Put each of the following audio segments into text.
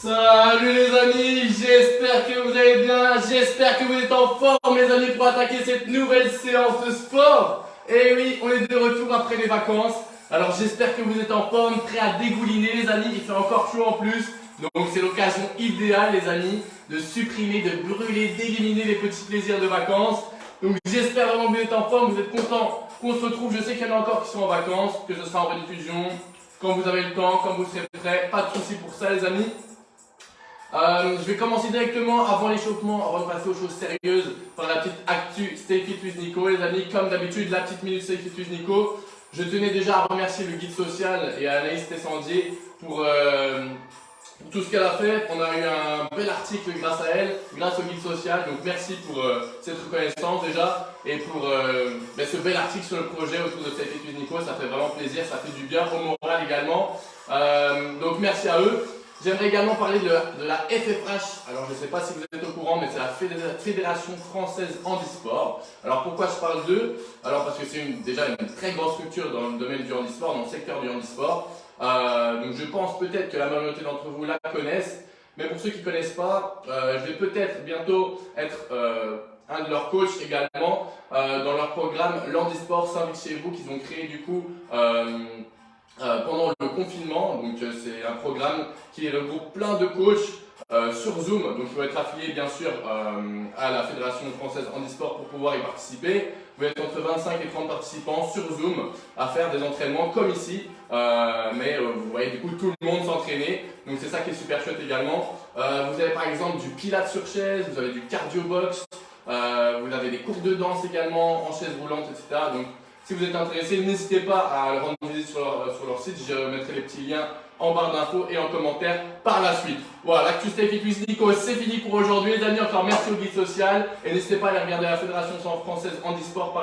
Salut les amis, j'espère que vous allez bien, j'espère que vous êtes en forme les amis pour attaquer cette nouvelle séance de sport. Et oui, on est de retour après les vacances, alors j'espère que vous êtes en forme, prêts à dégouliner les amis, il fait encore chaud en plus. Donc c'est l'occasion idéale les amis de supprimer, de brûler, d'éliminer les petits plaisirs de vacances. Donc j'espère vraiment que vous êtes en forme, vous êtes contents qu'on se retrouve, je sais qu'il y en a encore qui sont en vacances, que ce sera en rediffusion, quand vous avez le temps, quand vous serez prêts, pas de soucis pour ça les amis. Je vais commencer directement avant l'échauffement, avant de passer aux choses sérieuses, par la petite actu Stay Fit with Nico. Les amis, comme d'habitude, la petite minute Stay Fit with Nico. Je tenais déjà à remercier le guide social et à Anaïs Tessandier pour tout ce qu'elle a fait. On a eu un bel article grâce à elle, grâce au guide social. Donc merci pour cette reconnaissance déjà et pour ce bel article sur le projet autour de Stay Fit with Nico. Ça fait vraiment plaisir, ça fait du bien au moral également. Donc merci à eux. J'aimerais également parler de la FFH. Alors je ne sais pas si vous êtes au courant, mais c'est la Fédération Française Handisport. Alors pourquoi je parle d'eux? Alors parce que c'est déjà une très grande structure dans le domaine du handisport, dans le secteur du handisport. Donc je pense peut-être que la majorité d'entre vous la connaissent. Mais pour ceux qui ne connaissent pas, je vais peut-être bientôt être un de leurs coachs également dans leur programme L'Handisport s'invite chez vous qu'ils ont créé du coup pendant le confinement. Donc c'est un programme qui regroupe plein de coachs sur Zoom. Donc il faut être affilié bien sûr à la Fédération Française Handisport pour pouvoir y participer. Vous êtes entre 25 et 30 participants sur Zoom à faire des entraînements comme ici. Vous voyez du coup tout le monde s'entraîner. Donc c'est ça qui est super chouette également. Vous avez par exemple du pilates sur chaise, vous avez du cardio box, vous avez des cours de danse également en chaise roulante, etc. Donc si vous êtes intéressé, n'hésitez pas à leur rendre visite sur leur site. Je mettrai les petits liens en barre d'infos et en commentaire par la suite. Voilà, l'actu Stay Fit with Nico, c'est fini pour aujourd'hui. Les amis, encore merci au guide social. Et n'hésitez pas à aller regarder la Fédération Française Handisport,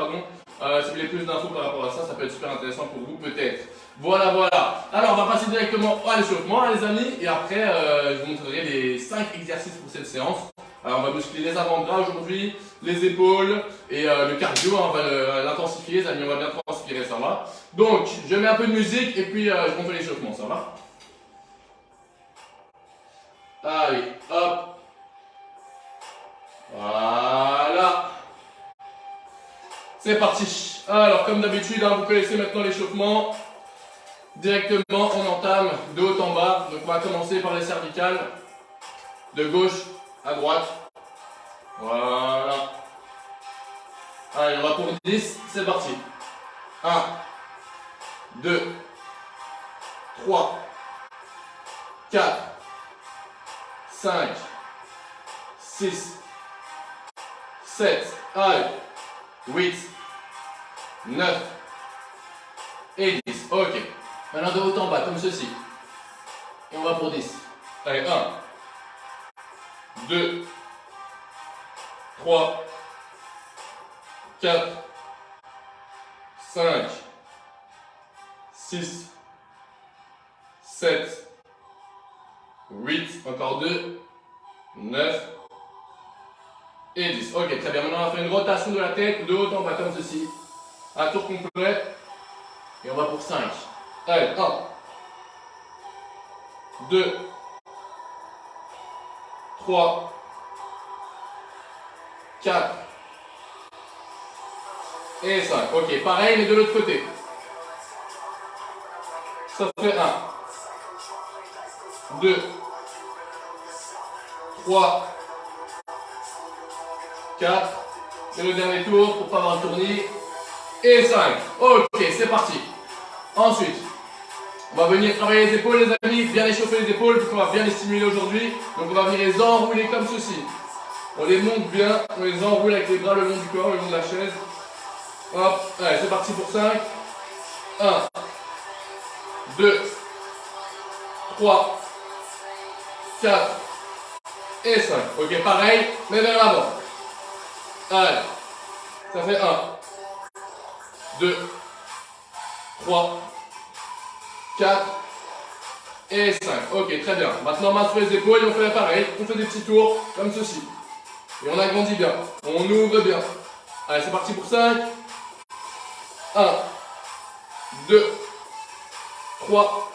si vous voulez plus d'infos par rapport à ça, ça peut être super intéressant pour vous peut-être. Voilà, voilà. Alors, on va passer directement à l'échauffement, les amis. Et après, je vous montrerai les 5 exercices pour cette séance. Alors, on va muscler les avant-bras aujourd'hui, les épaules et le cardio, on va l'intensifier, les amis, on va bien transpirer, ça va. Donc, je mets un peu de musique et puis je montre l'échauffement, ça va. Allez, hop. Voilà. C'est parti. Alors, comme d'habitude, vous connaissez maintenant l'échauffement. Directement, on entame de haut en bas. Donc, on va commencer par les cervicales. De gauche à droite. Voilà. Allez, on va pour 10. C'est parti. 1, 2, 3, 4, 5, 6, 7, allez, 8, 9 et 10. Ok. Maintenant de haut en bas, comme ceci. Et on va pour 10. Allez, 1, 2, 3, 4, 5, 6, 7, 8, encore 2, 9 et 10. Ok, très bien. Maintenant, on va faire une rotation de la tête de haut en bas, comme ceci. Un tour complet. Et on va pour 5. Allez, 1, 2, 3, 4 et 5. Ok, pareil, mais de l'autre côté. Ça fait 1, 2, 3, 4. Et le dernier tour pour pas avoir le tournis. Et 5. Ok, c'est parti. Ensuite, on va venir travailler les épaules, les amis. Bien échauffer les épaules, puisqu'on va bien les stimuler aujourd'hui. Donc on va venir les enrouler comme ceci. On les monte bien, on les enroule avec les bras le long du corps, le long de la chaise. Hop, allez, c'est parti pour 5. 1, 2, 3, 4 et 5. Ok, pareil, mais vers l'avant. Allez, ça fait 1, 2, 3, 4 et 5. Ok, très bien. Maintenant, main sur les épaules et on fait pareil. On fait des petits tours comme ceci. Et on agrandit bien. On ouvre bien. Allez, c'est parti pour 5. 1, 2, 3,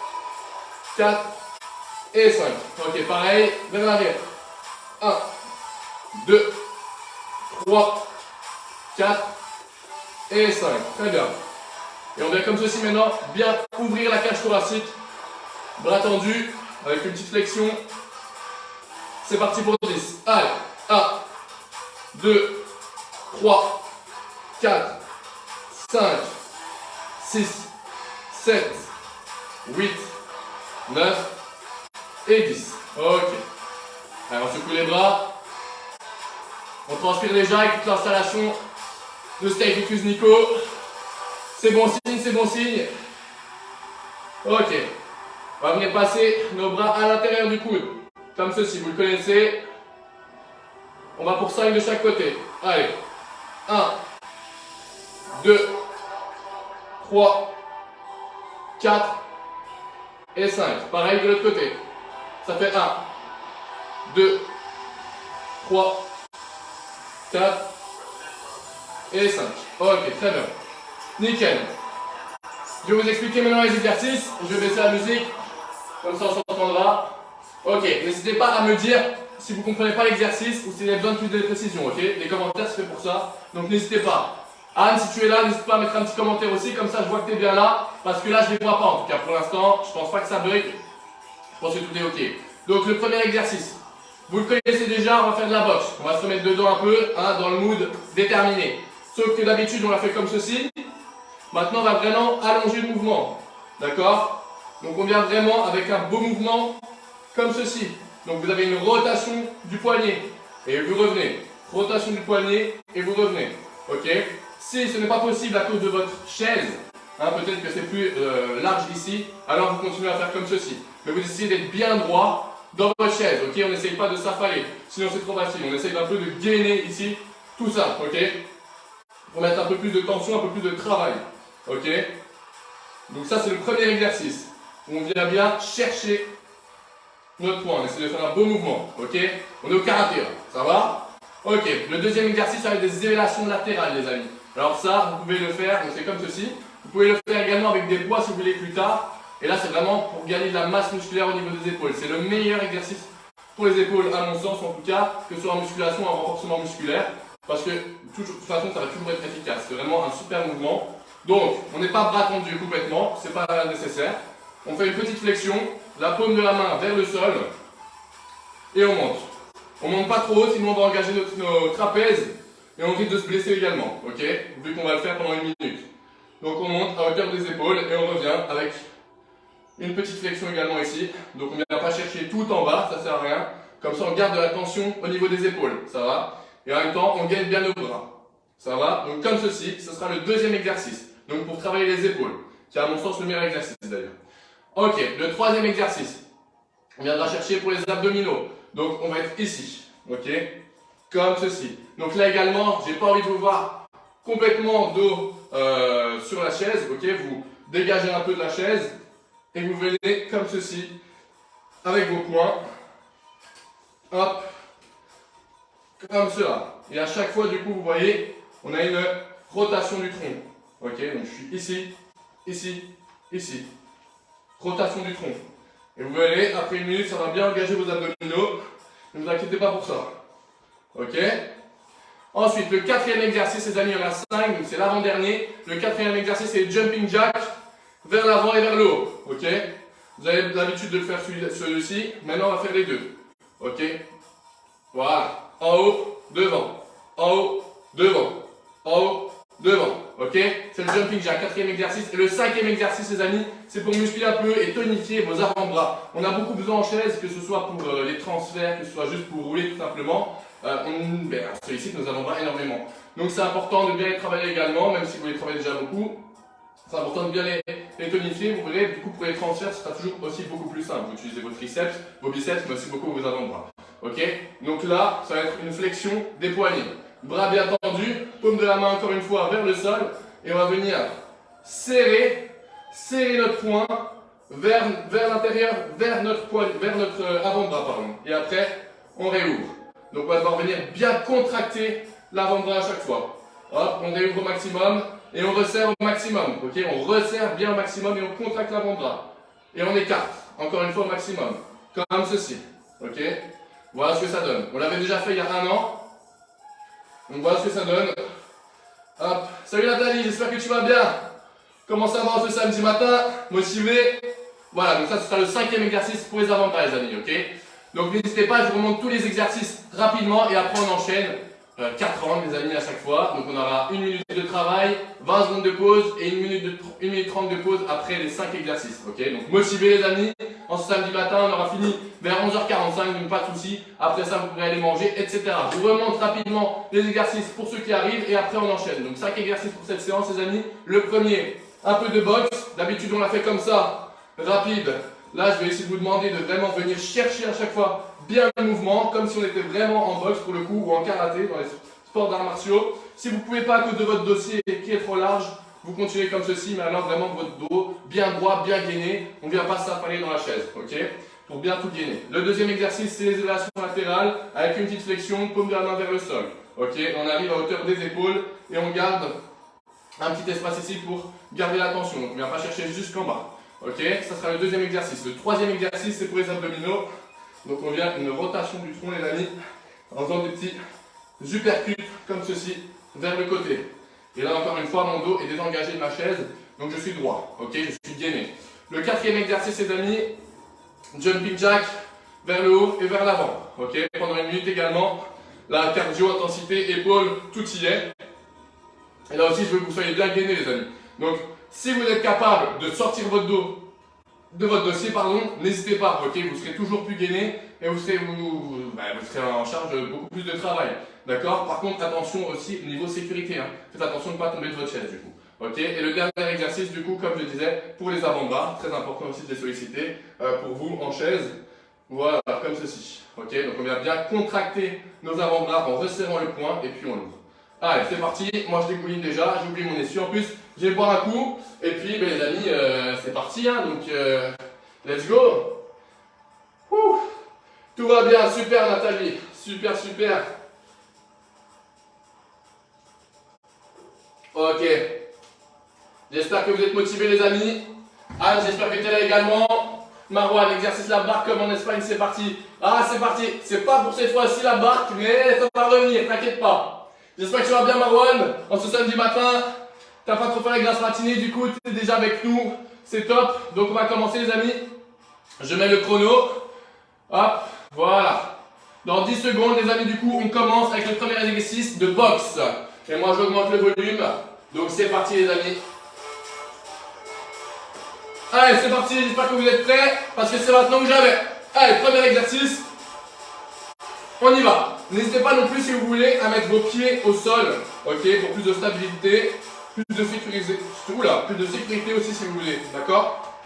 4 et 5. Ok, pareil, vers l'arrière. 1, 2, 3, 4 et 5. Très bien. Et on vient comme ceci maintenant, bien ouvrir la cage thoracique. Bras tendus, avec une petite flexion. C'est parti pour 10. Allez, 1, 2, 3, 4, 5, 6, 7, 8, 9 et 10. Ok. Alors on secoue les bras. On transpire déjà avec toute l'installation de Staphylococcus Nico. C'est bon signe, c'est bon signe. Ok. On va venir passer nos bras à l'intérieur du coude. Comme ceci, vous le connaissez. On va pour 5 de chaque côté. Allez. 1, 2, 3, 4 et 5. Pareil de l'autre côté. Ça fait 1, 2, 3, 4 et 5. Ok, très bien. Nickel. Je vais vous expliquer maintenant les exercices. Je vais baisser la musique. Comme ça, on s'entendra. Ok, n'hésitez pas à me dire si vous ne comprenez pas l'exercice ou si vous avez besoin de plus de précision. Ok, les commentaires, c'est fait pour ça. Donc, n'hésitez pas. Anne, si tu es là, n'hésite pas à mettre un petit commentaire aussi. Comme ça, je vois que tu es bien là. Parce que là, je ne les vois pas. En tout cas, pour l'instant, je ne pense pas que ça bug. Je pense que tout est ok. Donc, le premier exercice. Vous le connaissez déjà, on va faire de la boxe. On va se remettre dedans un peu, hein, dans le mood déterminé. Sauf que d'habitude, on l'a fait comme ceci. Maintenant, on va vraiment allonger le mouvement. D'accord? Donc, on vient vraiment avec un beau mouvement comme ceci. Donc, vous avez une rotation du poignet et vous revenez. Rotation du poignet et vous revenez. Ok? Si ce n'est pas possible à cause de votre chaise, hein, peut-être que c'est plus large ici, alors vous continuez à faire comme ceci. Mais vous essayez d'être bien droit dans votre chaise. Ok? On n'essaye pas de s'affaler. Sinon, c'est trop facile. On essaye d'un peu de gainer ici. Tout ça. Ok? Pour mettre un peu plus de tension, un peu plus de travail. Ok? Donc ça, c'est le premier exercice. On vient bien chercher notre point. On essaie de faire un beau mouvement. Ok? On est au karaté, là. Ça va? Ok. Le deuxième exercice, ça va être des élévations latérales, les amis. Alors ça, vous pouvez le faire, donc c'est comme ceci. Vous pouvez le faire également avec des poids si vous voulez plus tard. Et là, c'est vraiment pour gagner de la masse musculaire au niveau des épaules. C'est le meilleur exercice pour les épaules, à mon sens, en tout cas, que ce soit en musculation ou en renforcement musculaire. Parce que, de toute façon, ça va toujours être efficace. C'est vraiment un super mouvement. Donc, on n'est pas bras tendu complètement, c'est pas nécessaire. On fait une petite flexion, la paume de la main vers le sol, et on monte. On monte pas trop haut, sinon on va engager nos trapèzes, et on risque de se blesser également, ok? Vu qu'on va le faire pendant 1 minute. Donc on monte à hauteur des épaules, et on revient avec une petite flexion également ici. Donc on ne vient pas chercher tout en bas, ça sert à rien. Comme ça on garde de la tension au niveau des épaules, ça va? Et en même temps, on gaine bien nos bras. Ça va? Donc comme ceci, ce sera le deuxième exercice. Donc pour travailler les épaules, qui est à mon sens le meilleur exercice d'ailleurs. Ok, le troisième exercice. On viendra chercher pour les abdominaux. Donc on va être ici. Ok? Comme ceci. Donc là également, j'ai pas envie de vous voir complètement dos sur la chaise. Ok? Vous dégagez un peu de la chaise et vous venez comme ceci avec vos poings. Hop. Comme cela. Et à chaque fois, du coup, vous voyez, on a une rotation du tronc. Ok, donc je suis ici, ici, ici. Rotation du tronc. Et vous verrez, après 1 minute, ça va bien engager vos abdominaux. Ne vous inquiétez pas pour ça. Ok? Ensuite, le quatrième exercice, les amis, il y en a 5, donc c'est l'avant-dernier. Le quatrième exercice, c'est le jumping jack vers l'avant et vers le haut. Ok? Vous avez l'habitude de le faire celui-ci. Maintenant, on va faire les deux. Ok? Voilà. En haut, devant. En haut, devant. En haut, devant. Ok? C'est le jumping jack, quatrième exercice. Et le cinquième exercice, les amis, c'est pour muscler un peu et tonifier vos avant-bras. On a beaucoup besoin en chaise, que ce soit pour les transferts, que ce soit juste pour rouler tout simplement. On sollicite nos avant-bras énormément. Donc c'est important de bien les travailler également, même si vous les travaillez déjà beaucoup. C'est important de bien les tonifier. Vous verrez, du coup, pour les transferts, ce sera toujours aussi beaucoup plus simple. Vous utilisez vos triceps, vos biceps, mais aussi beaucoup vos avant-bras. Ok? Donc là, ça va être une flexion des poignets. Bras bien tendus, paume de la main encore une fois vers le sol. Et on va venir serrer notre poing vers l'intérieur, vers notre avant-bras, pardon. Et après, on réouvre. Donc on va devoir venir bien contracter l'avant-bras à chaque fois. Hop, on réouvre au maximum et on resserre au maximum. Ok, on resserre bien au maximum et on contracte l'avant-bras. Et on écarte, encore une fois au maximum. comme ceci. Ok? Voilà ce que ça donne. On l'avait déjà fait il y a 1 an. Donc voilà ce que ça donne. Hop. Salut Nathalie, j'espère que tu vas bien. Comment ça va ce samedi matin? Motivé? Voilà, donc ça ce sera le 5e exercice pour les avant-bras les amis, ok? Donc n'hésitez pas, je vous remonte tous les exercices rapidement et après on enchaîne 4 rounds les amis à chaque fois. Donc on aura 1 minute de travail, 20 secondes de pause et 1 minute 30 de pause après les 5 exercices, ok? Donc motivé les amis, en ce samedi matin on aura fini vers 11h45, donc pas de soucis. Après ça vous pourrez aller manger, etc. Je vous remonte rapidement les exercices pour ceux qui arrivent et après on enchaîne. Donc 5 exercices pour cette séance les amis. Le premier, un peu de boxe, d'habitude on l'a fait comme ça, rapide. Là, je vais essayer de vous demander de vraiment venir chercher à chaque fois bien le mouvement, comme si on était vraiment en boxe pour le coup, ou en karaté, dans les sports d'arts martiaux. Si vous ne pouvez pas à cause de votre dossier qui est trop large, vous continuez comme ceci, mais alors vraiment votre dos bien droit, bien gainé. On ne vient pas s'affaler dans la chaise, ok? Pour bien tout gainer. Le deuxième exercice, c'est les élévations latérales, avec une petite flexion, paume de la main vers le sol. Ok? On arrive à hauteur des épaules et on garde un petit espace ici pour garder la tension. Donc on ne vient pas chercher jusqu'en bas. Ok, ça sera le deuxième exercice. Le troisième exercice, c'est pour les abdominaux. Donc on vient une rotation du tronc, les amis, en faisant des petits uppercuts comme ceci, vers le côté. Et là, encore une fois, mon dos est désengagé de ma chaise, donc je suis droit. Ok, je suis gainé. Le quatrième exercice, les amis, jumping jack vers le haut et vers l'avant. Ok, pendant 1 minute également. La cardio, intensité, épaules, tout y est. Et là aussi, je veux que vous soyez bien gainés, les amis. Donc, si vous êtes capable de sortir votre dos de votre dossier, n'hésitez pas, ok? Vous serez toujours plus gainé et vous serez en charge de beaucoup plus de travail, d'accord? Par contre, attention aussi au niveau sécurité, hein. Faites attention de ne pas tomber de votre chaise, du coup, ok? Et le dernier exercice, du coup, comme je disais, pour les avant-bras, très important aussi de les solliciter pour vous en chaise, voilà, comme ceci, ok? Donc on vient bien contracter nos avant-bras en resserrant le poing et puis on l'ouvre. Allez, c'est parti. Moi, je dégouline déjà. J'ai oublié mon essuie. En plus, je vais boire un coup. Et puis, ben, les amis, c'est parti. Hein, donc, let's go. Ouh. Tout va bien. Super, Nathalie. Super, super. Ok. J'espère que vous êtes motivés, les amis. Anne, j'espère que tu es là également. Marwan, l'exercice la barque comme en Espagne, c'est parti. Ah, c'est parti. C'est pas pour cette fois-ci la barque, mais ça va revenir. T'inquiète pas. J'espère que tu vas bien Marwan, en ce samedi matin, t'as pas trop fait la glace matinée, du coup tu es déjà avec nous, c'est top. Donc on va commencer les amis, je mets le chrono, hop, voilà. Dans 10 secondes les amis du coup on commence avec le premier exercice de boxe. Et moi j'augmente le volume, donc c'est parti les amis. Allez c'est parti, j'espère que vous êtes prêts, parce que c'est maintenant que jamais. Allez, premier exercice, on y va. N'hésitez pas non plus si vous voulez à mettre vos pieds au sol, ok, pour plus de stabilité, plus de sécurité, plus de sécurité aussi si vous voulez, d'accord?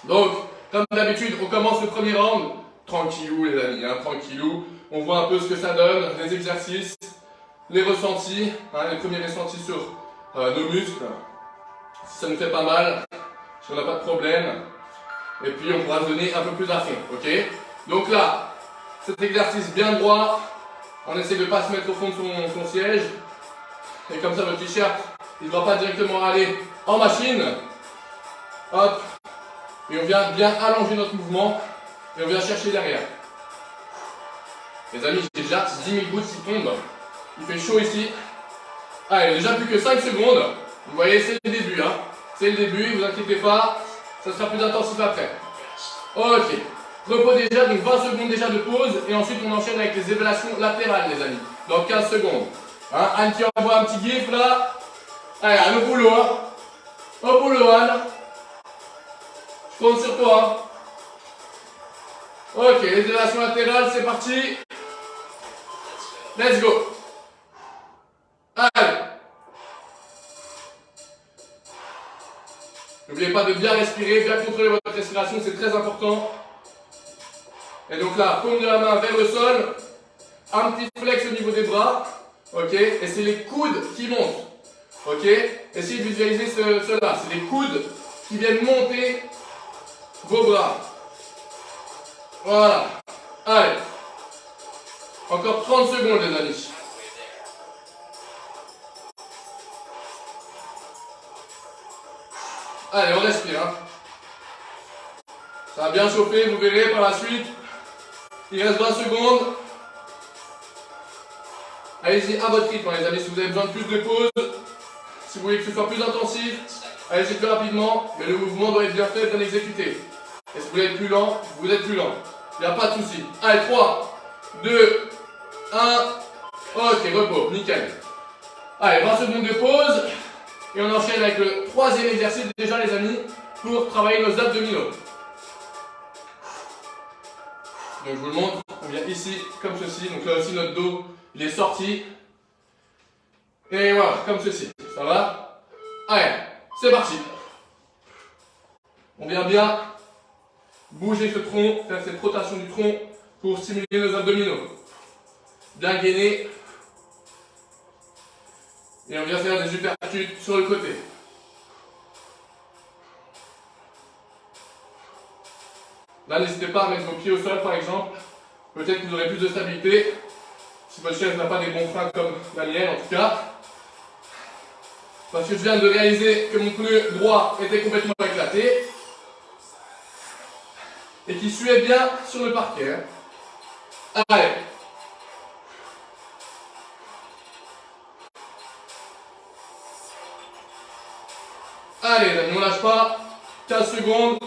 Donc, comme d'habitude, on commence le premier round, tranquillou les amis, hein, tranquillou. On voit un peu ce que ça donne, les exercices, les ressentis, hein, les premiers ressentis sur nos muscles. Si ça nous fait pas mal, si on n'a pas de problème, et puis on pourra se donner un peu plus à fond, ok? Donc là, cet exercice bien droit, on essaie de ne pas se mettre au fond de son siège. Et comme ça, votre t-shirt, il ne doit pas directement aller en machine. Hop. Et on vient bien allonger notre mouvement. Et on vient chercher derrière. Les amis, j'ai déjà 10 000 gouttes qui tombent. Il fait chaud ici. Allez, déjà plus que 5 secondes. Vous voyez, c'est le début. Hein. C'est le début, ne vous inquiétez pas. Ça sera plus intensif après. Ok. Repos déjà, donc 20 secondes déjà de pause. Et ensuite, on enchaîne avec les élévations latérales, les amis. Dans 15 secondes. Hein, Anne qui envoie un petit gif là. Allez, Anne au boulot. Hein. Au boulot, Anne. Je compte sur toi. Ok, les élévations latérales, c'est parti. Let's go. Allez. N'oubliez pas de bien respirer, bien contrôler votre respiration, c'est très important. Et donc là, paume de la main vers le sol. Un petit flex au niveau des bras. Ok, et c'est les coudes qui montent. Ok, essayez de visualiser cela. C'est les coudes qui viennent monter vos bras. Voilà. Allez. Encore 30 secondes, les amis. Allez, on respire. Hein. Ça va bien chauffer, vous verrez par la suite. Il reste 20 secondes. Allez-y à votre rythme, les amis. Si vous avez besoin de plus de pause, si vous voulez que ce soit plus intensif, allez-y plus rapidement. Mais le mouvement doit être bien fait, bien exécuté. Et si vous voulez être plus lent, vous êtes plus lent. Il n'y a pas de souci. Allez, 3, 2, 1. Ok, repos, nickel. Allez, 20 secondes de pause. Et on enchaîne avec le troisième exercice déjà, les amis, pour travailler nos abdominaux. Donc je vous le montre, on vient ici, comme ceci. Donc là aussi notre dos, il est sorti. Et voilà, comme ceci. Ça va? Allez, c'est parti. On vient bien bouger ce tronc, faire cette rotation du tronc pour stimuler nos abdominaux. Bien gainer. Et on vient faire des uppercuts sur le côté. Là, n'hésitez pas à mettre vos pieds au sol, par exemple. Peut-être que vous aurez plus de stabilité. Si votre chaise n'a pas des bons freins comme la mienne, en tout cas. Parce que je viens de réaliser que mon pneu droit était complètement éclaté. Et qu'il suait bien sur le parquet. Allez. Allez, les amis, on lâche pas. 15 secondes.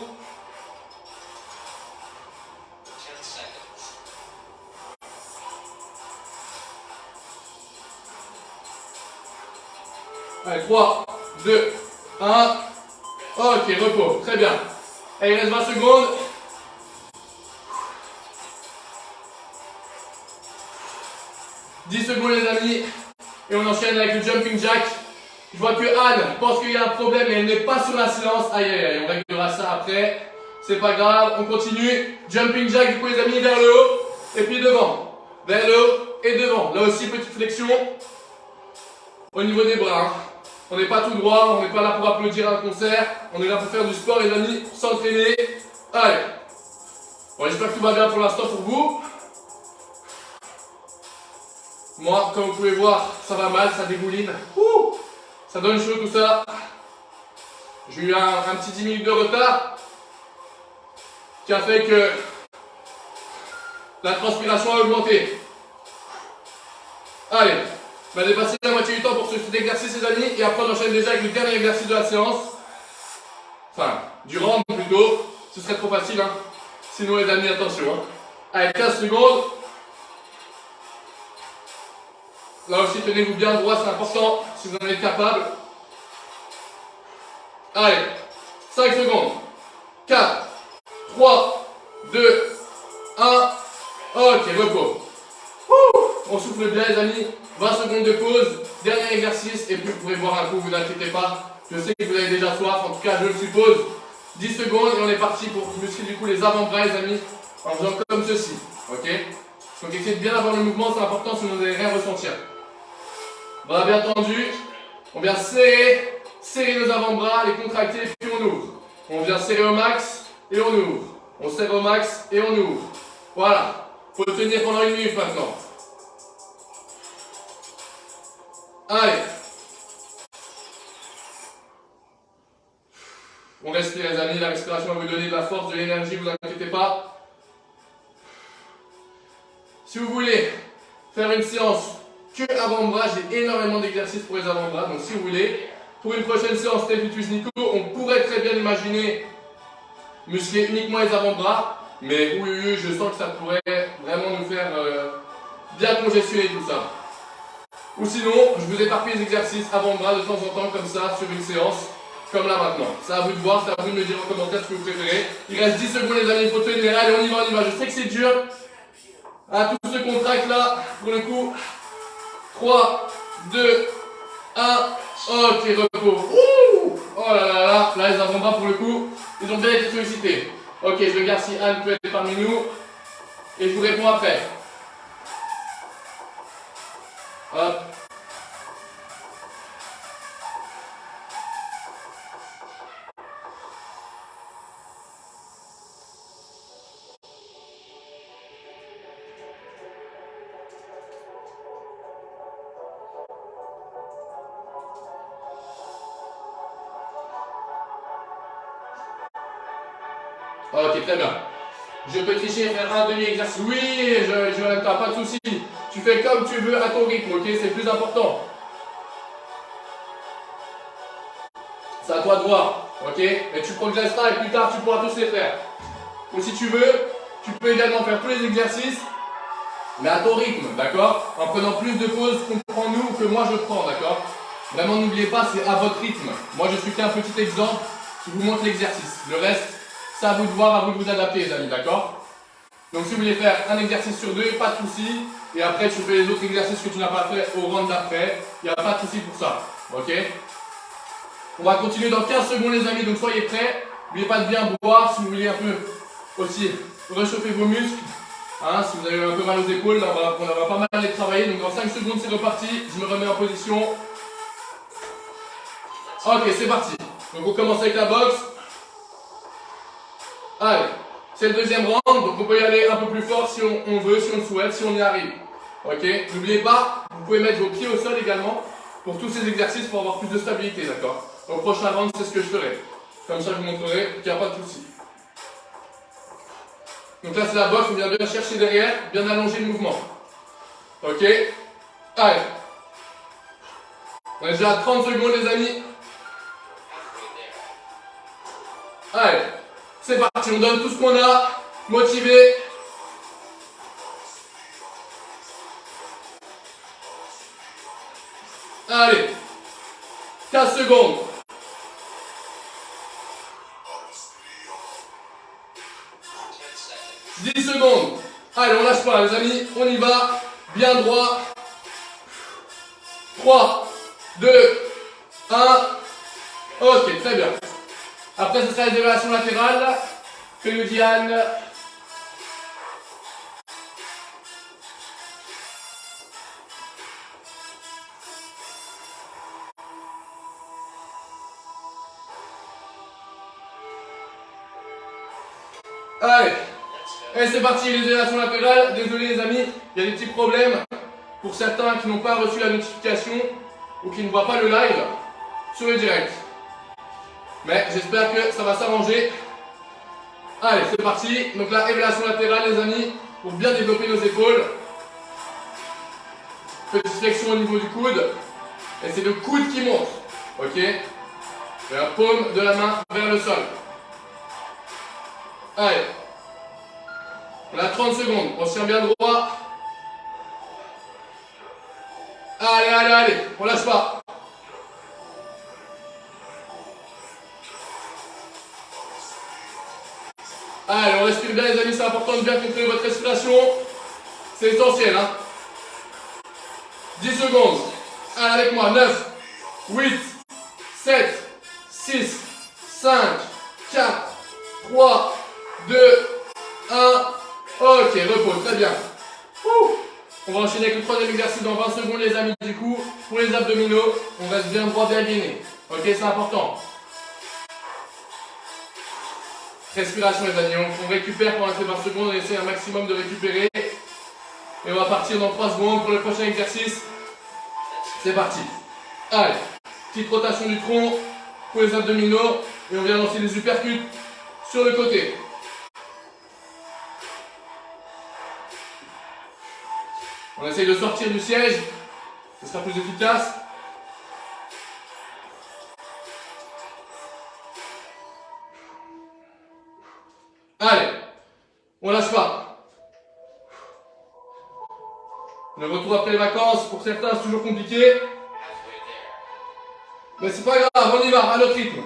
Allez, 3, 2, 1. Ok, repos. Très bien. Allez, il reste 20 secondes. Secondes les amis. Et on enchaîne avec le jumping jack. Je vois que Anne pense qu'il y a un problème et elle n'est pas sur la séance. Aïe aïe aïe, on réglera ça après. C'est pas grave, on continue. Jumping jack du coup les amis, vers le haut. Et puis devant. Vers le haut et devant. Là aussi, petite flexion. Au niveau des bras. Hein. On n'est pas tout droit, on n'est pas là pour applaudir un concert. On est là pour faire du sport les amis, s'entraîner. Allez. Bon, j'espère que tout va bien pour l'instant pour vous. Moi, comme vous pouvez voir, ça va mal, ça dégouline. Ouh, ça donne chaud tout ça. J'ai eu un petit 10 minutes de retard qui a fait que la transpiration a augmenté. Allez, on va dépasser la moitié du temps pour ce petit exercice les amis. Et après on enchaîne déjà avec le dernier exercice de la séance. Enfin, du round plutôt. Ce serait trop facile. Hein. Sinon les amis, attention. Hein. Allez, 15 secondes. Là aussi, tenez-vous bien droit, c'est important, si vous en êtes capable. Allez, 5 secondes. 4, 3, 2, 1. Ok, repos. On souffle bien les amis. 20 secondes de pause. Dernier exercice. Et puis vous pourrez boire un coup, vous inquiétez pas. Je sais que vous avez déjà soif, en tout cas je le suppose. 10 secondes et on est parti pour muscler du coup les avant-bras les amis. En faisant comme ceci. Ok? Donc essayez de bien avoir le mouvement, c'est important sinon vous n'allez rien ressentir. Bras bien tendus, on vient serrer nos avant-bras, les contracter, puis on ouvre. On vient serrer au max et on ouvre. On serre au max et on ouvre. Voilà. Il faut tenir pendant 1 minute maintenant. Allez. On respire les amis, la respiration va vous donner de la force, de l'énergie, ne vous inquiétez pas. Si vous voulez faire une séance que avant-bras, j'ai énormément d'exercices pour les avant-bras, donc si vous voulez, pour une prochaine séance Stay Fit with Nico, on pourrait très bien imaginer muscler uniquement les avant-bras, mais oui, je sens que ça pourrait vraiment nous faire bien congestionner tout ça. Ou sinon, je vous éparpille les exercices avant-bras de temps en temps comme ça sur une séance, comme là maintenant. C'est à vous de voir, c'est à vous de me dire en commentaire ce que vous préférez. Il reste 10 secondes les amis, il faut tenir, allez on y va, on y va, je sais que c'est dur. À tout ce contract là, pour le coup. 3, 2, 1, ok, repos. Ouh, oh là là là, là les avant-bras pour le coup, ils ont bien été sollicités. Ok, je regarde si Anne peut être parmi nous et je vous réponds après. Hop. Ok, très bien. Je peux tricher et faire un demi-exercice. Oui, je t'as pas de souci. Tu fais comme tu veux à ton rythme, ok? C'est le plus important. C'est à toi de voir, ok? Et tu progresseras et plus tard tu pourras tous les faire. Ou si tu veux, tu peux également faire tous les exercices, mais à ton rythme, d'accord? En prenant plus de pauses qu'on prend nous que moi je prends, d'accord? Vraiment, n'oubliez pas, c'est à votre rythme. Moi, je suis qu'un petit exemple qui vous montre l'exercice. Le reste, c'est à vous de voir, à vous de vous adapter, les amis, d'accord? Donc, si vous voulez faire un exercice sur deux, pas de souci. Et après, tu fais les autres exercices que tu n'as pas fait au round d'après. Il n'y a pas de souci pour ça, ok? On va continuer dans 15 secondes, les amis, donc soyez prêts. N'oubliez pas de bien boire si vous voulez un peu aussi réchauffer vos muscles. Hein, si vous avez un peu mal aux épaules, là, on va pas mal les travailler. Donc, dans 5 secondes, c'est reparti. Je me remets en position. Ok, c'est parti. Donc on commence avec la boxe. Allez, c'est le deuxième round, donc on peut y aller un peu plus fort si on veut, si on le souhaite, si on y arrive. Ok, n'oubliez pas, vous pouvez mettre vos pieds au sol également pour tous ces exercices pour avoir plus de stabilité, d'accord? Au prochain round, c'est ce que je ferai. Comme ça, je vous montrerai qu'il n'y a pas de souci. Donc là, c'est la boxe, on vient bien chercher derrière, bien allonger le mouvement. Ok, allez. On est déjà à 30 secondes, les amis. Allez, c'est parti, on donne tout ce qu'on a, motivé. Allez, 15 secondes. 10 secondes. Allez, on lâche pas, les amis, on y va, bien droit. 3, 2, 1. Ok, très bien. Après, ce sera les élévations latérales que nous dit Anne. Allez, et c'est parti, les élévations latérales. Désolé les amis, il y a des petits problèmes pour certains qui n'ont pas reçu la notification ou qui ne voient pas le live sur le direct. Mais j'espère que ça va s'arranger. Allez, c'est parti. Donc là, élévation latérale, les amis, pour bien développer nos épaules. Petite flexion au niveau du coude. Et c'est le coude qui monte. Ok? Et la paume de la main vers le sol. Allez. On a 30 secondes. On se tient bien droit. Allez, allez, allez. On lâche pas. Allez, on respire bien les amis, c'est important de bien contrôler votre respiration. C'est essentiel, hein. 10 secondes. Allez avec moi. 9, 8, 7, 6, 5, 4, 3, 2, 1. Ok, repos, très bien. On va enchaîner avec le troisième exercice dans 20 secondes les amis. Du coup, pour les abdominaux, on reste bien droit, bien gainé. Ok, c'est important. Respiration les amis, on récupère pendant ces 20 secondes, on essaie un maximum de récupérer. Et on va partir dans 3 secondes pour le prochain exercice. C'est parti. Allez, petite rotation du tronc pour les abdominaux. Et on vient lancer les uppercuts sur le côté. On essaye de sortir du siège, ce sera plus efficace. Allez, on lâche pas. Le retour après les vacances, pour certains c'est toujours compliqué. Mais c'est pas grave, on y va, à notre rythme.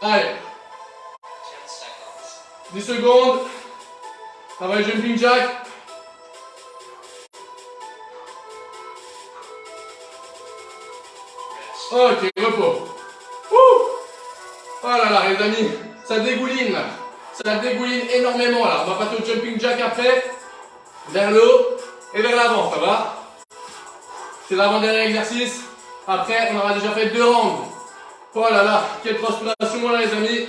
Allez. 10 secondes. Travail jumping jack. Ok, repos. Oh là là, les amis, ça dégouline là. Ça dégouline énormément là. On va passer au jumping jack après. Vers le haut et vers l'avant, ça va? C'est l'avant-dernier exercice. Après, on aura déjà fait 2 rounds. Oh là là, quelle transpiration là les amis.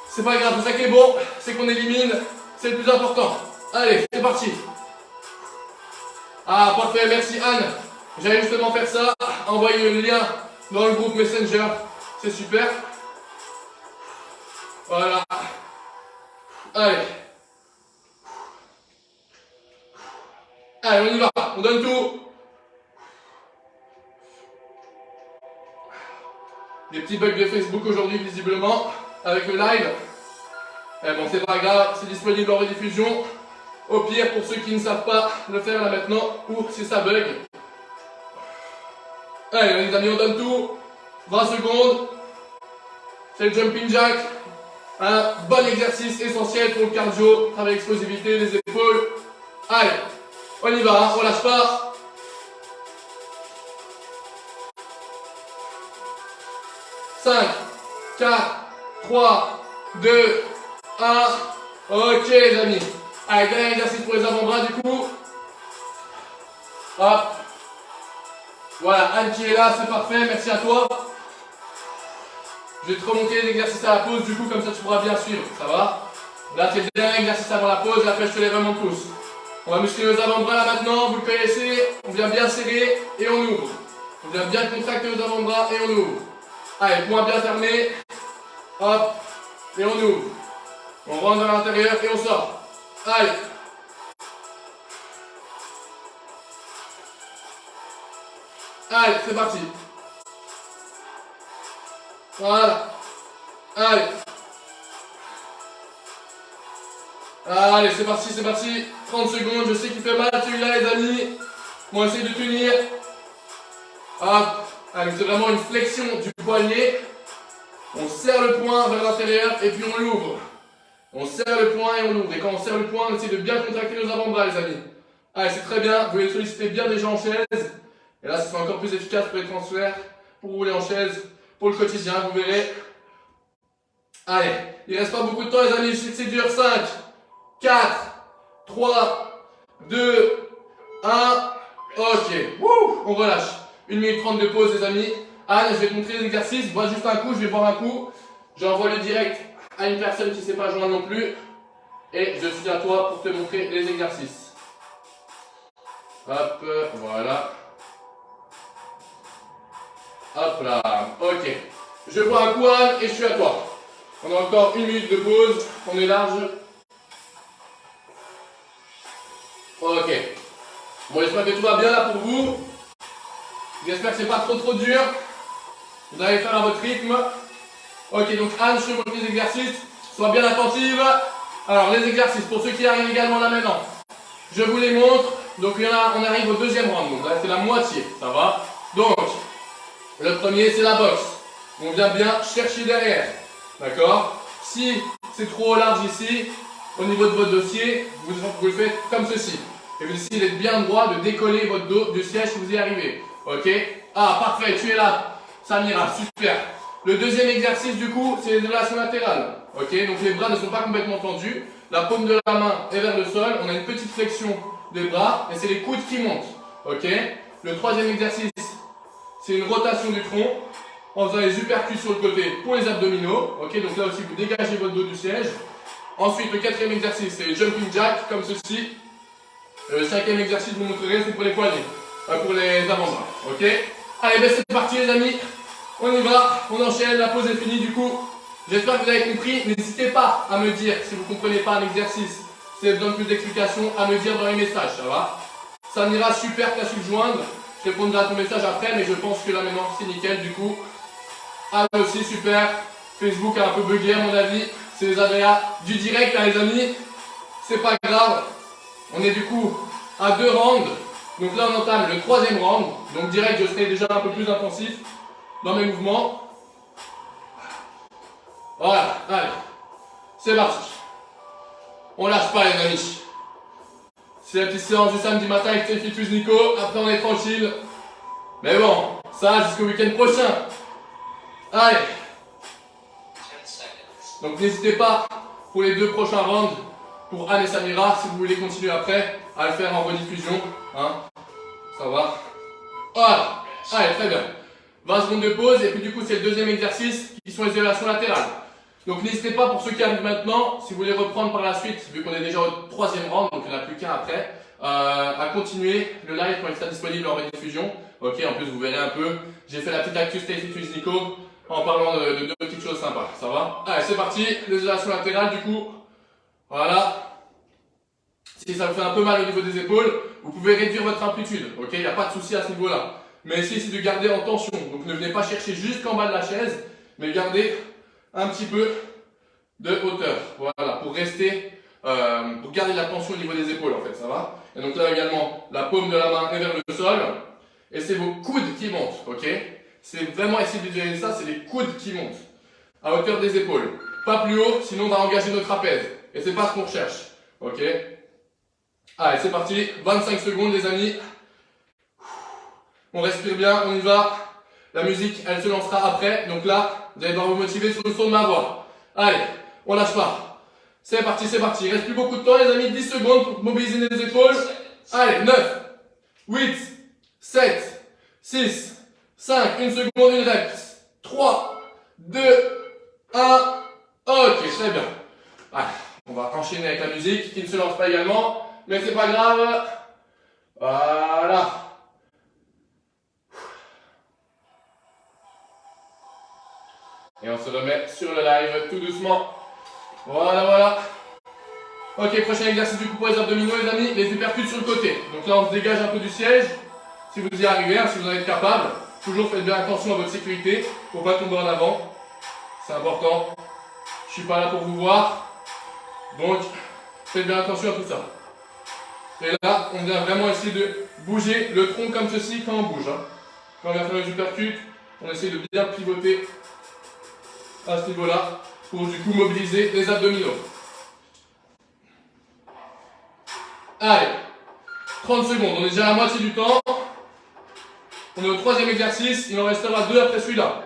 C'est pas grave, c'est ça qui est bon, c'est qu'on élimine c'est le plus important. Allez, c'est parti. Ah, parfait, merci Anne. J'allais justement faire ça, envoyer le lien dans le groupe Messenger. C'est super. Voilà. Allez. Allez, on y va. On donne tout. Des petits bugs de Facebook aujourd'hui, visiblement, avec le live. Mais bon, c'est pas grave, c'est disponible en rediffusion. Au pire, pour ceux qui ne savent pas le faire là maintenant, ou si ça bug. Allez, les amis, on donne tout. 20 secondes. C'est le jumping jack. Un bon exercice essentiel pour le cardio. Travail l'explosivité, les épaules. Allez, on y va, hein, on lâche pas. 5, 4, 3, 2, 1. Ok les amis. Allez, dernier exercice pour les avant-bras du coup. Hop. Voilà, Anne qui est là, c'est parfait, merci à toi. Je vais te remonter les exercices à la pause du coup, comme ça tu pourras bien suivre, ça va? Là c'est le dernier exercice avant la pause, et après je te les remonte tous. On va muscler nos avant-bras là maintenant, vous le connaissez. On vient bien serrer et on ouvre. On vient bien contracter nos avant-bras et on ouvre. Allez, poing bien fermé. Hop, et on ouvre. On rentre dans l'intérieur et on sort. Allez. Allez, c'est parti. Voilà. Allez. Allez, c'est parti, c'est parti. 30 secondes, je sais qu'il fait mal celui-là les amis. On va essayer de tenir. Hop. Allez, c'est vraiment une flexion du poignet. On serre le poing vers l'intérieur et puis on l'ouvre. On serre le poing et on l'ouvre. Et quand on serre le poing, on essaie de bien contracter nos avant-bras les amis. Allez, c'est très bien. Vous pouvez solliciter bien déjà en chaise. Et là, ce sera encore plus efficace pour les transferts, pour rouler en chaise, pour le quotidien, vous verrez. Allez, il ne reste pas beaucoup de temps les amis, je sais que c'est dur. 5, 4, 3, 2, 1. Ok, wouh, on relâche. 1 minute 30 de pause les amis. Anne, je vais te montrer les exercices. Bois juste un coup, je vais boire un coup. J'envoie le direct à une personne qui ne sait pas joindre non plus. Et je suis à toi pour te montrer les exercices. Hop, voilà. Hop là, ok. Je bois un coup Anne et je suis à toi. On a encore 1 minute de pause, on est large. Ok. Bon, j'espère que tout va bien là pour vous. J'espère que c'est pas trop dur. Vous allez faire à votre rythme. Ok, donc Anne, je te montre les exercices. Sois bien attentive. Alors, les exercices, pour ceux qui arrivent également là maintenant, je vous les montre. Donc, on arrive au deuxième round. Donc là, c'est la moitié, ça va? Donc, le premier, c'est la boxe. On vient bien chercher derrière. D'accord? Si c'est trop large ici, au niveau de votre dossier, vous le faites comme ceci. Et vous essayez d'être bien droit, de décoller votre dos du siège si vous y arrivez. Ok? Ah, parfait, tu es là. Samira, super. Le deuxième exercice, du coup, c'est les élévations latérales. Ok? Donc les bras ne sont pas complètement tendus. La paume de la main est vers le sol. On a une petite flexion des bras et c'est les coudes qui montent. Ok? Le troisième exercice, c'est une rotation du tronc en faisant les uppercuts sur le côté pour les abdominaux. Ok, donc là aussi vous dégagez votre dos du siège. Ensuite, le quatrième exercice, c'est le jumping jack, comme ceci. Le cinquième exercice, vous montrerez, c'est pour les poignets, pour les avant-bras. Ok, allez, ben c'est parti les amis. On y va, on enchaîne, la pause est finie du coup. J'espère que vous avez compris. N'hésitez pas à me dire si vous ne comprenez pas un exercice, si vous avez besoin de plus d'explications, à me dire dans les messages, ça va? Ça m'ira super, t'as su le joindre. Je répondrai à ton message après, mais je pense que là maintenant c'est nickel du coup. Ah aussi super, Facebook a un peu bugué à mon avis, c'est les aléas du direct hein, les amis, c'est pas grave. On est du coup à 2 rounds, donc là on entame le troisième round, donc direct je serai déjà un peu plus intensif dans mes mouvements. Voilà, allez, c'est parti. On lâche pas les amis. C'est la petite séance du samedi matin avec Steffi plus Nico, après on est tranquille. Mais bon, ça jusqu'au week-end prochain. Allez. Donc n'hésitez pas pour les 2 prochains rounds, pour Anne et Samira, si vous voulez continuer après, à le faire en rediffusion. Hein. Ça va. Voilà. Allez, très bien. 20 secondes de pause, et puis du coup c'est le deuxième exercice, qui sont les élévations latérales. Donc n'hésitez pas, pour ceux qui arrivent maintenant, si vous voulez reprendre par la suite, vu qu'on est déjà au troisième round, donc il n'y en a plus qu'un après, à continuer le live quand il sera disponible en rediffusion. Ok, en plus vous verrez un peu, j'ai fait la petite actu Stay Fit with Nico en parlant de deux petites choses sympas, ça va? Allez, c'est parti, les élévations latérales du coup, voilà. Si ça vous fait un peu mal au niveau des épaules, vous pouvez réduire votre amplitude, ok? Il n'y a pas de souci à ce niveau-là. Mais essayez de garder en tension, donc ne venez pas chercher jusqu'en bas de la chaise, mais gardez un petit peu de hauteur, voilà, pour rester, pour garder la tension au niveau des épaules en fait, ça va? Et donc là également, la paume de la main est vers le sol, et c'est vos coudes qui montent, ok? C'est vraiment essayer de visualiser ça, c'est les coudes qui montent, à hauteur des épaules. Pas plus haut, sinon on va engager nos trapèzes, et c'est pas ce qu'on recherche, ok? Allez, c'est parti, 25 secondes les amis. On respire bien, on y va. La musique, elle se lancera après, donc là, vous allez devoir vous motiver sur le son de ma voix. Allez, on lâche pas. C'est parti, c'est parti. Il reste plus beaucoup de temps, les amis. 10 secondes pour mobiliser les épaules. Allez, 9, 8, 7, 6, 5, une seconde, une rep. 3, 2, 1. Ok, très bien. Allez, on va enchaîner avec la musique qui ne se lance pas également, mais c'est pas grave. Voilà. Et on se remet sur le live tout doucement. Voilà, voilà. Ok, prochain exercice du coup pour les abdominaux, les amis, les uppercuts sur le côté. Donc là, on se dégage un peu du siège. Si vous y arrivez, hein, si vous en êtes capable, toujours faites bien attention à votre sécurité pour pas tomber en avant. C'est important. Je suis pas là pour vous voir. Donc, faites bien attention à tout ça. Et là, on vient vraiment essayer de bouger le tronc comme ceci quand on bouge. Hein. Quand on vient faire les uppercuts, on essaie de bien pivoter à ce niveau-là, pour du coup mobiliser les abdominaux. Allez, 30 secondes, on est déjà à la moitié du temps. On est au troisième exercice, il en restera 2 après celui-là.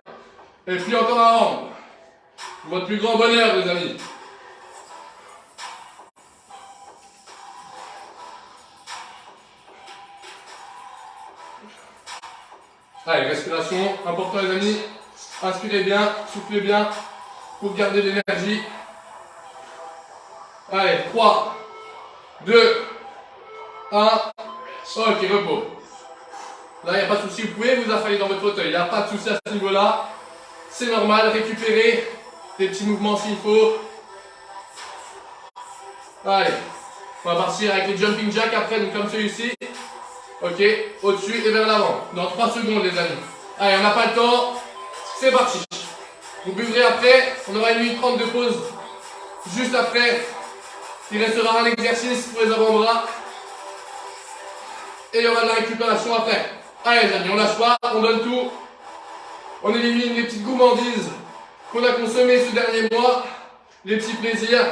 Et puis encore un round. Pour votre plus grand bonheur, les amis. Allez, respiration, important les amis. Inspirez bien, soufflez bien pour garder l'énergie. Allez, 3, 2, 1. Ok, repos. Là, il n'y a pas de souci, vous pouvez vous affaler dans votre fauteuil. Il n'y a pas de souci à ce niveau-là. C'est normal, récupérez des petits mouvements s'il faut. Allez, on va partir avec les jumping jacks après, donc comme celui-ci. Ok, au-dessus et vers l'avant. Dans 3 secondes, les amis. Allez, on n'a pas le temps. C'est parti. Vous buvrez après, on aura 1 minute 30 de pause. Juste après, il restera un exercice pour les avant-bras. Et il y aura de la récupération après. Allez les amis, on lâche pas, on donne tout. On élimine les petites gourmandises qu'on a consommées ce dernier mois. Les petits plaisirs.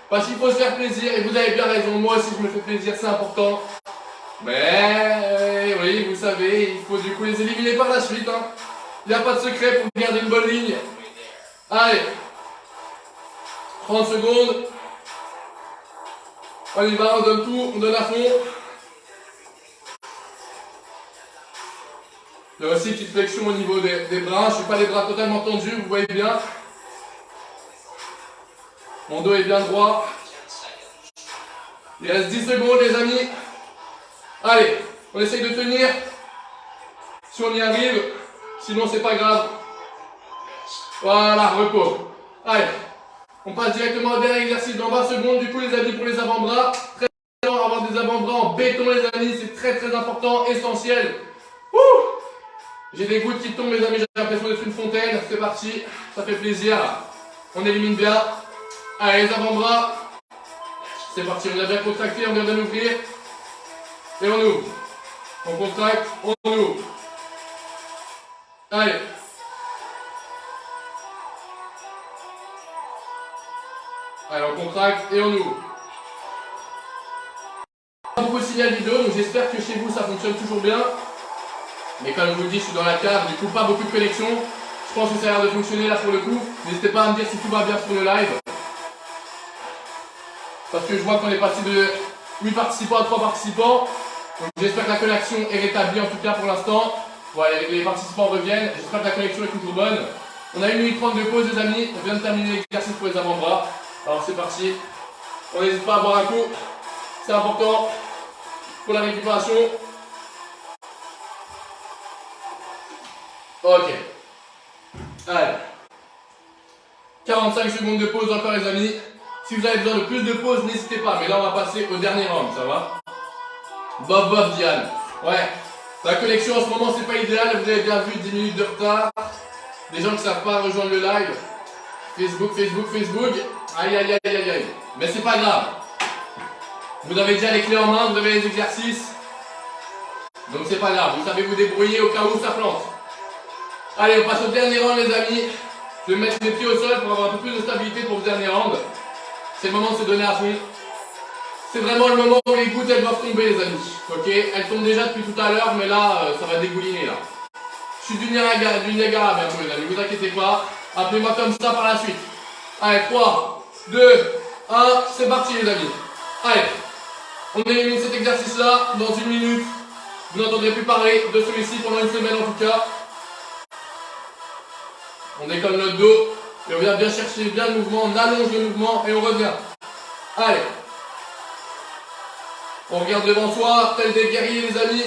Parce qu'il faut se faire plaisir. Et vous avez bien raison, moi aussi je me fais plaisir, c'est important. Mais oui, vous savez, il faut du coup les éliminer par la suite. Hein. Il n'y a pas de secret pour garder une bonne ligne. Allez, 30 secondes. On y va, on donne tout, on donne à fond. Il y a aussi une petite flexion au niveau des bras. Je ne suis pas les bras totalement tendus, vous voyez bien. Mon dos est bien droit. Il reste 10 secondes les amis. Allez, on essaye de tenir. Si on y arrive, sinon c'est pas grave. Voilà, repos. Allez, on passe directement au dernier exercice dans 20 secondes. Du coup les amis, pour les avant-bras, très important avoir des avant-bras en béton les amis, c'est très très important, essentiel. J'ai des gouttes qui tombent les amis, j'ai l'impression d'être une fontaine. C'est parti, ça fait plaisir. On élimine bien. Allez, les avant-bras. C'est parti, on a bien contracté, on vient de l'ouvrir. Et on ouvre. On contracte, on ouvre. Allez. Allez, on contracte et on ouvre. Pas beaucoup de signal vidéo, donc j'espère que chez vous ça fonctionne toujours bien. Mais comme je vous le dis, je suis dans la cave, du coup pas beaucoup de connexion. Je pense que ça a l'air de fonctionner là pour le coup. N'hésitez pas à me dire si tout va bien sur le live. Parce que je vois qu'on est passé de 8 participants à 3 participants. Donc j'espère que la connexion est rétablie en tout cas pour l'instant. Voilà, les participants reviennent. J'espère que la connexion est toujours bonne. On a 1 minute 30 de pause les amis, on vient de terminer l'exercice pour les avant-bras. Alors c'est parti, on n'hésite pas à boire un coup, c'est important pour la récupération. Ok, allez, 45 secondes de pause encore les amis. Si vous avez besoin de plus de pause, n'hésitez pas, mais là on va passer au dernier round, ça va? Bob, Diane, ouais, la connexion en ce moment c'est pas idéal, vous avez bien vu 10 minutes de retard. Des gens qui ne savent pas rejoindre le live. Facebook. Aïe. Mais c'est pas grave. Vous avez déjà les clés en main, vous avez les exercices. Donc c'est pas grave. Vous savez vous débrouiller au cas où ça plante. Allez, on passe au dernier round les amis. Je vais mettre mes pieds au sol pour avoir un peu plus de stabilité pour le dernier round. C'est le moment de se donner à fond. C'est vraiment le moment où les gouttes elles doivent tomber les amis. Ok, elles tombent déjà depuis tout à l'heure, mais là ça va dégouliner là. Je suis du Niagara bientôt les amis, ne vous inquiétez pas. Appelez-moi comme ça par la suite. Allez, 3, 2, 1, c'est parti les amis. Allez, on élimine cet exercice-là dans 1 minute. Vous n'entendrez plus parler de celui-ci pendant 1 semaine en tout cas. On décolle notre dos et on vient bien chercher bien le mouvement, on allonge le mouvement et on revient. Allez. On regarde devant soi, tel des guerriers les amis.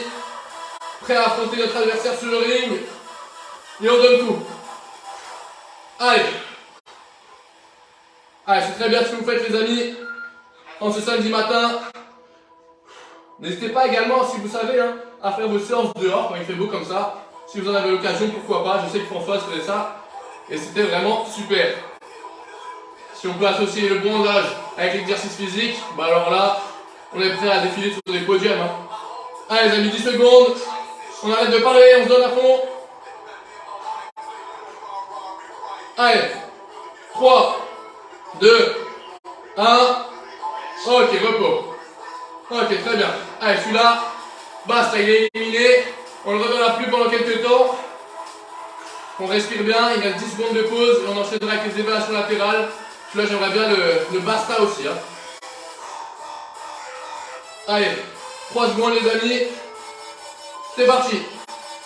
Prêt à affronter notre adversaire sur le ring. Et on donne tout. Allez. Allez, c'est très bien ce que vous faites les amis. En ce samedi matin. N'hésitez pas également, si vous savez, hein, à faire vos séances dehors quand il fait beau comme ça. Si vous en avez l'occasion, pourquoi pas. Je sais que Françoise faisait ça. Et c'était vraiment super. Si on peut associer le bronzage avec l'exercice physique, bah alors là, on est prêt à défiler sur des podiums. Hein. Allez les amis, 10 secondes. On arrête de parler, on se donne à fond. Allez, 3, 2, 1. Ok, repos. Ok, très bien. Allez, celui-là, basta, il est éliminé. On ne le redonnera plus pendant quelques temps. On respire bien, il reste 10 secondes de pause et on enchaînera avec les évaluations latérales. Celui-là, j'aimerais bien le basta aussi. Hein. Allez, 3 secondes les amis. C'est parti.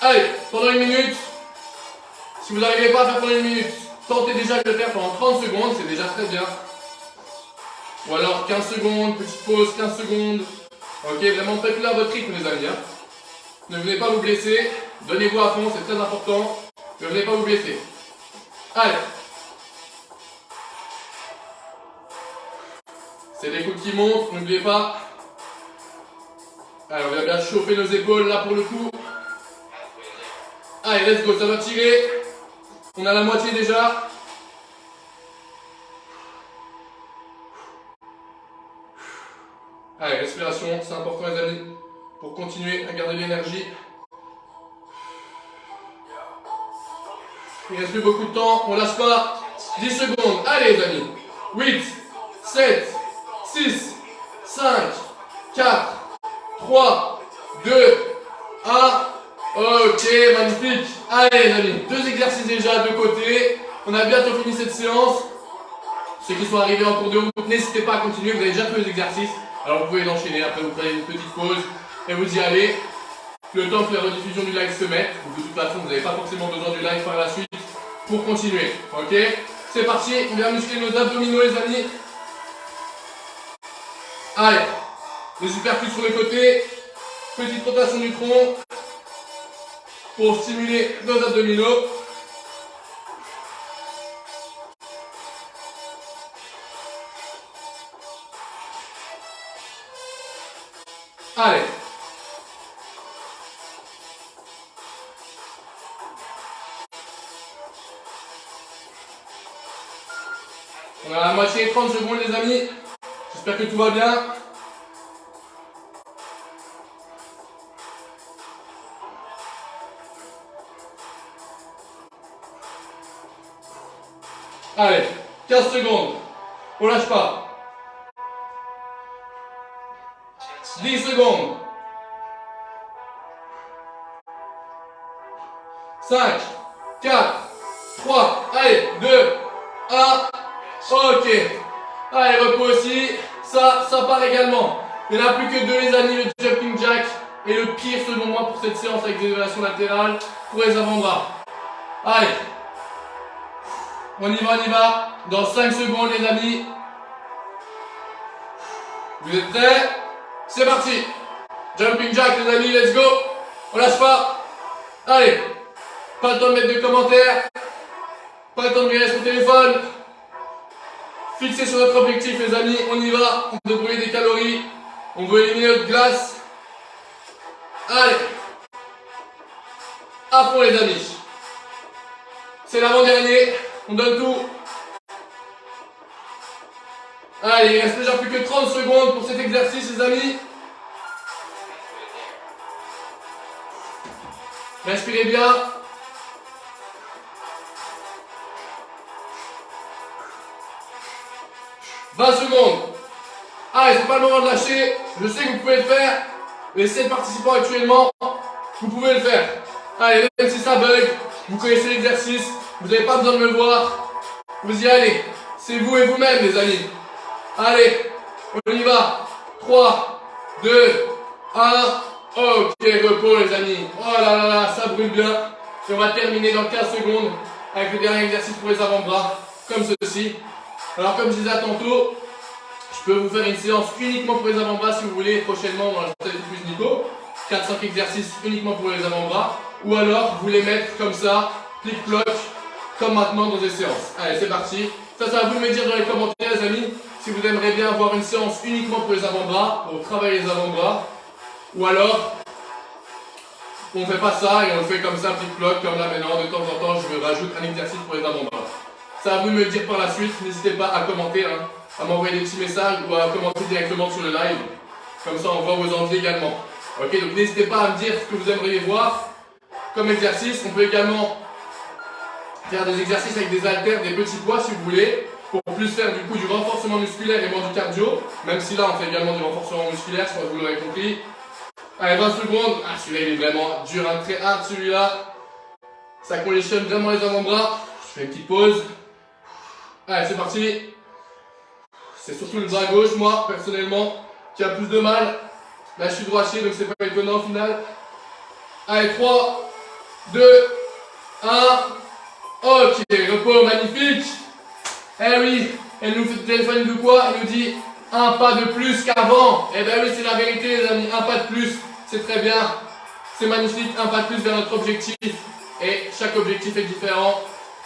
Allez, pendant 1 minute. Si vous n'arrivez pas à faire pendant 1 minute, tentez déjà de le faire pendant 30 secondes, c'est déjà très bien. Ou alors 15 secondes, petite pause, 15 secondes. Ok, vraiment faites-le à votre rythme les amis. Hein. Ne venez pas vous blesser, donnez-vous à fond, c'est très important. Ne venez pas vous blesser. Allez. C'est des coups qui montent, n'oubliez pas. Allez, on va bien chauffer nos épaules là pour le coup. Allez, let's go, ça va tirer. On a la moitié déjà. Allez, respiration, c'est important les amis, pour continuer à garder l'énergie. Il ne reste plus beaucoup de temps, on lâche pas. 10 secondes, allez les amis. 8, 7, 6, 5, 4, 3, 2, 1. Ok, magnifique. Allez les amis, 2 exercices déjà de côté. On a bientôt fini cette séance. Ceux qui sont arrivés en cours de route, n'hésitez pas à continuer, vous avez déjà fait les exercices. Alors vous pouvez l'enchaîner, après vous prenez une petite pause et vous y allez. Le temps que la rediffusion du live se mette. De toute façon, vous n'avez pas forcément besoin du live par la suite pour continuer. Ok, c'est parti, on vient muscler nos abdominaux les amis. Allez, les uppercuts sur le côté. Petite rotation du tronc pour stimuler nos abdominaux. Allez. On a la moitié, 30 secondes les amis. J'espère que tout va bien. Allez, 15 secondes. On lâche pas. 10 secondes. 5, 4, 3, allez, 2, 1. Ok. Allez, repos aussi. Ça part également. Il n'y en a plus que 2 les amis, le jumping jack. Et le pire selon moi pour cette séance avec des élévations latérales pour les avant-bras. Allez. On y va. Dans 5 secondes, les amis. Vous êtes prêts? C'est parti. Jumping jack, les amis, let's go. On lâche pas. Allez. Pas le temps de mettre de commentaires. Pas le temps de regarder son téléphone. Fixez sur notre objectif, les amis. On y va. On veut brûler des calories. On veut éliminer notre glace. Allez. À fond, les amis. C'est l'avant-dernier. On donne tout. Allez, il reste déjà plus que 30 secondes pour cet exercice, les amis. Respirez bien. « 20 secondes. Allez, c'est pas le moment de lâcher. Je sais que vous pouvez le faire. Les 7 participants actuellement, vous pouvez le faire. Allez, même si ça bug, vous connaissez l'exercice. Vous n'avez pas besoin de me voir. Vous y allez. C'est vous et vous-même, les amis. Allez, on y va. 3, 2, 1. Ok, repos, les amis. Oh là là là, ça brûle bien. Et on va terminer dans 15 secondes avec le dernier exercice pour les avant-bras, comme ceci. Alors, comme je disais tantôt, je peux vous faire une séance uniquement pour les avant-bras si vous voulez. Prochainement, dans la Santé Fitness Nico, 4-5 exercices uniquement pour les avant-bras. Ou alors, vous les mettre comme ça, plic-ploc, comme maintenant dans des séances. Allez, c'est parti. Ça va vous de me dire dans les commentaires, les amis, si vous aimeriez bien avoir une séance uniquement pour les avant-bras, pour travailler les avant-bras. Ou alors, on ne fait pas ça et on le fait comme ça, plic-ploc, comme là maintenant. De temps en temps, je rajoute un exercice pour les avant-bras. Ça va vous me le dire par la suite. N'hésitez pas à commenter, hein, à m'envoyer des petits messages ou à commenter directement sur le live. Comme ça, on voit vos envies également. Ok, donc n'hésitez pas à me dire ce que vous aimeriez voir comme exercice. On peut également faire des exercices avec des haltères, des petits poids si vous voulez, pour plus faire du coup du renforcement musculaire et moins du cardio. Même si là, on fait également du renforcement musculaire, je crois que vous l'aurez compris. Allez, 20 secondes. Ah, celui-là, il est vraiment dur, hein, très hard celui-là. Ça conditionne vraiment les avant-bras. Je fais une petite pause. Allez, c'est parti. C'est surtout le bras gauche, moi, personnellement, qui a plus de mal. Là, je suis droitier, donc c'est pas étonnant au final. Allez, 3, 2, 1. Ok, repos, magnifique. Eh oui, elle nous fait le téléphone de quoi? Elle nous dit un pas de plus qu'avant. Eh ben oui, c'est la vérité, les amis. Un pas de plus, c'est très bien. C'est magnifique, un pas de plus vers notre objectif. Et chaque objectif est différent.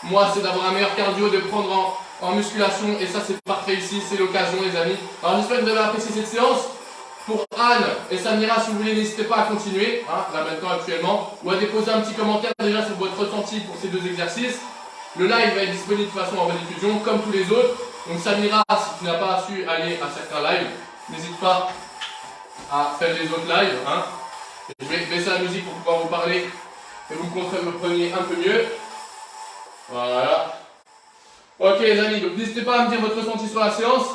Moi, c'est d'avoir un meilleur cardio, de prendre en musculation. Et ça, c'est parfait ici. C'est l'occasion, les amis. Alors, j'espère que vous avez apprécié cette séance. Pour Anne et Samira, si vous voulez, n'hésitez pas à continuer, hein, là maintenant, actuellement. Ou à déposer un petit commentaire déjà sur votre ressenti pour ces deux exercices. Le live va être disponible de toute façon en rediffusion, comme tous les autres. Donc, Samira, si tu n'as pas su aller à certains lives, n'hésite pas à faire les autres lives. Hein. Je vais baisser la musique pour pouvoir vous parler et vous compreniez un peu mieux. Voilà. Ok les amis, donc n'hésitez pas à me dire votre ressenti sur la séance.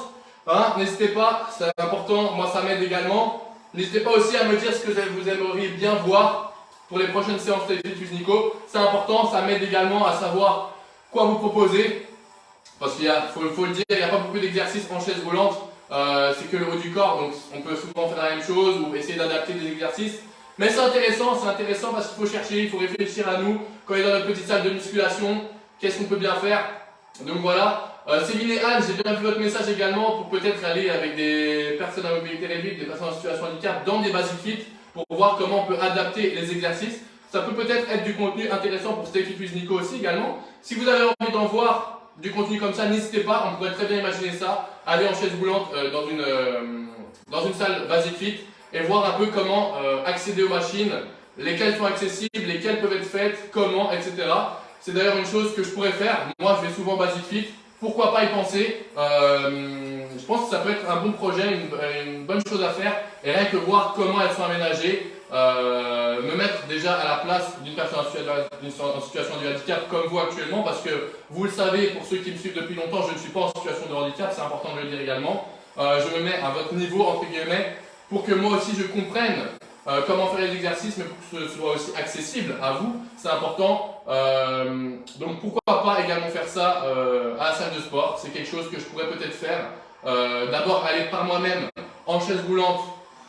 Hein, n'hésitez pas, c'est important, moi ça m'aide également. N'hésitez pas aussi à me dire ce que vous aimeriez bien voir pour les prochaines séances de Fitness Nico. C'est important, ça m'aide également à savoir quoi vous proposer. Parce qu'il faut le dire, il n'y a pas beaucoup d'exercices en chaise roulante. C'est que le haut du corps, donc on peut souvent faire la même chose ou essayer d'adapter des exercices. Mais c'est intéressant parce qu'il faut chercher, il faut réfléchir à nous. Quand on est dans notre petite salle de musculation, qu'est-ce qu'on peut bien faire? Donc voilà. Céline et Anne, j'ai bien vu votre message également pour peut-être aller avec des personnes à mobilité réduite, des personnes en situation de handicap dans des basic fit pour voir comment on peut adapter les exercices. Ça peut peut-être être du contenu intéressant pour Stay Fit with Nico aussi également. Si vous avez envie d'en voir du contenu comme ça, n'hésitez pas, on pourrait très bien imaginer ça. Aller en chaise roulante dans une salle basic fit et voir un peu comment accéder aux machines, lesquelles sont accessibles, lesquelles peuvent être faites, comment, etc. C'est d'ailleurs une chose que je pourrais faire. Moi, je vais souvent basic fit. Pourquoi pas y penser? Je pense que ça peut être un bon projet, une bonne chose à faire. Et rien que voir comment elles sont aménagées, me mettre déjà à la place d'une personne en situation de handicap comme vous actuellement, parce que vous le savez, pour ceux qui me suivent depuis longtemps, je ne suis pas en situation de handicap, c'est important de le dire également. Je me mets à votre niveau, entre guillemets, pour que moi aussi je comprenne comment faire les exercices, mais pour que ce soit aussi accessible à vous, c'est important. Donc pourquoi pas également faire ça à la salle de sport, c'est quelque chose que je pourrais peut-être faire. D'abord aller par moi-même en chaise roulante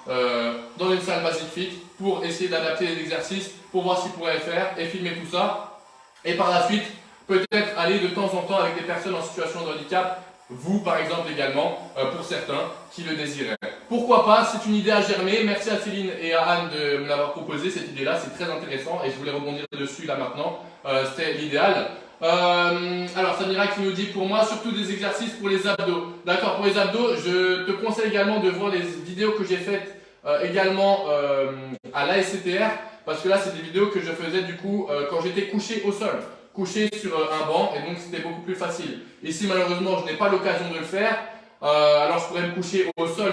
dans une salle basic fit pour essayer d'adapter les exercices, pour voir ce qu'il pourrait faire et filmer tout ça. Et par la suite, peut-être aller de temps en temps avec des personnes en situation de handicap, vous par exemple également, pour certains qui le désiraient. Pourquoi pas, c'est une idée à germer. Merci à Céline et à Anne de me l'avoir proposé, cette idée-là, c'est très intéressant et je voulais rebondir dessus là maintenant, c'était l'idéal. Alors Samira qui nous dit, pour moi, surtout des exercices pour les abdos. D'accord, pour les abdos, je te conseille également de voir les vidéos que j'ai faites également à l'ASCTR, parce que là, c'est des vidéos que je faisais du coup quand j'étais couché au sol, couché sur un banc, et donc c'était beaucoup plus facile. Ici, malheureusement, je n'ai pas l'occasion de le faire, alors je pourrais me coucher au sol,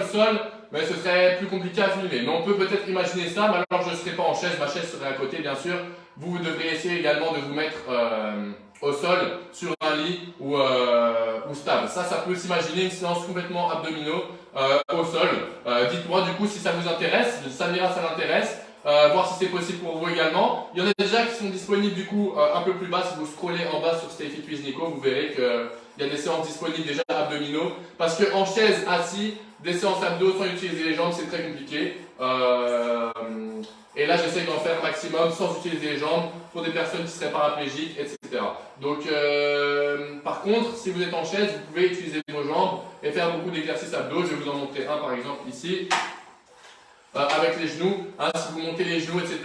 mais ce serait plus compliqué à filmer. Mais on peut peut-être imaginer ça, mais alors je ne serai pas en chaise, ma chaise serait à côté, bien sûr. Vous devriez essayer également de vous mettre au sol, sur un lit ou stable. Ça peut s'imaginer une séance complètement abdominaux au sol. Dites-moi du coup si ça vous intéresse, Samira ça l'intéresse, voir si c'est possible pour vous également. Il y en a déjà qui sont disponibles du coup un peu plus bas, si vous scrollez en bas sur Stay Fit with Nico, vous verrez qu'il y a des séances disponibles déjà abdominaux, parce qu'en chaise, assis, des séances abdos sans utiliser les jambes, c'est très compliqué. Et là, j'essaie d'en faire un maximum sans utiliser les jambes pour des personnes qui seraient paraplégiques, etc. Donc, par contre, si vous êtes en chaise, vous pouvez utiliser vos jambes et faire beaucoup d'exercices abdos. Je vais vous en montrer un, par exemple, ici, avec les genoux. Hein, si vous montez les genoux, etc.,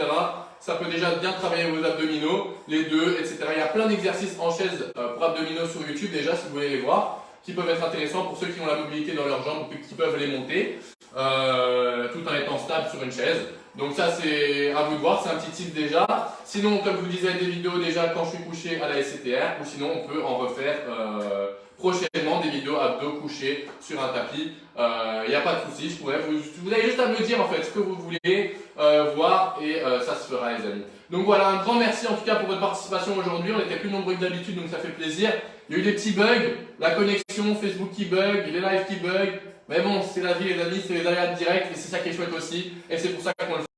ça peut déjà bien travailler vos abdominaux, les deux, etc. Il y a plein d'exercices en chaise pour abdominaux sur YouTube, déjà, si vous voulez les voir, qui peuvent être intéressants pour ceux qui ont la mobilité dans leurs jambes, qui peuvent les monter, tout en étant stable sur une chaise. Donc ça, c'est à vous de voir, c'est un petit tip déjà. Sinon, comme je vous disais, des vidéos déjà quand je suis couché à la SCTR, ou sinon on peut en refaire prochainement des vidéos abdos couchés sur un tapis. Il n'y a pas de souci, je pourrais. Vous avez juste à me dire en fait ce que vous voulez voir et ça se fera, les amis. Donc voilà, un grand merci en tout cas pour votre participation aujourd'hui. On était plus nombreux que d'habitude, donc ça fait plaisir. Il y a eu des petits bugs, la connexion, Facebook qui bug, les lives qui bug. Mais bon, c'est la vie les amis, c'est les aléas directs et c'est ça qui est chouette aussi. Et c'est pour ça qu'on le fait.